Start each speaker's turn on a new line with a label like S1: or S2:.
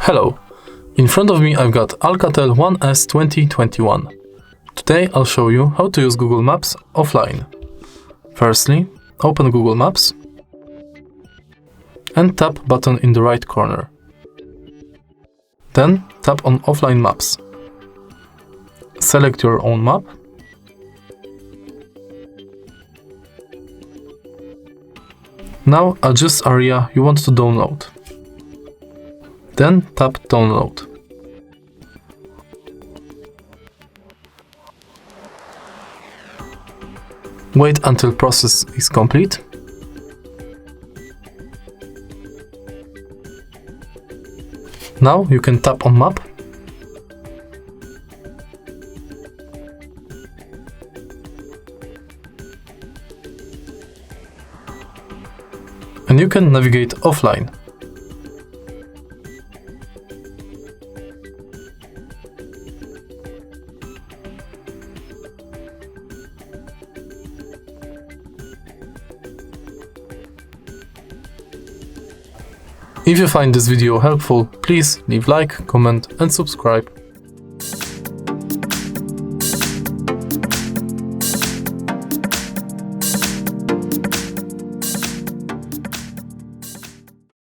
S1: Hello, in front of me I've got ALCATEL 1S 2021. Today I'll show you how to use Google Maps offline. Firstly, open Google Maps and tap button in the right corner. Then tap on Offline Maps. Select your own map. Now adjust area you want to download. Then tap Download. Wait until process is complete. Now you can tap on Map and you can navigate offline. If you find this video helpful, please leave like, comment and subscribe.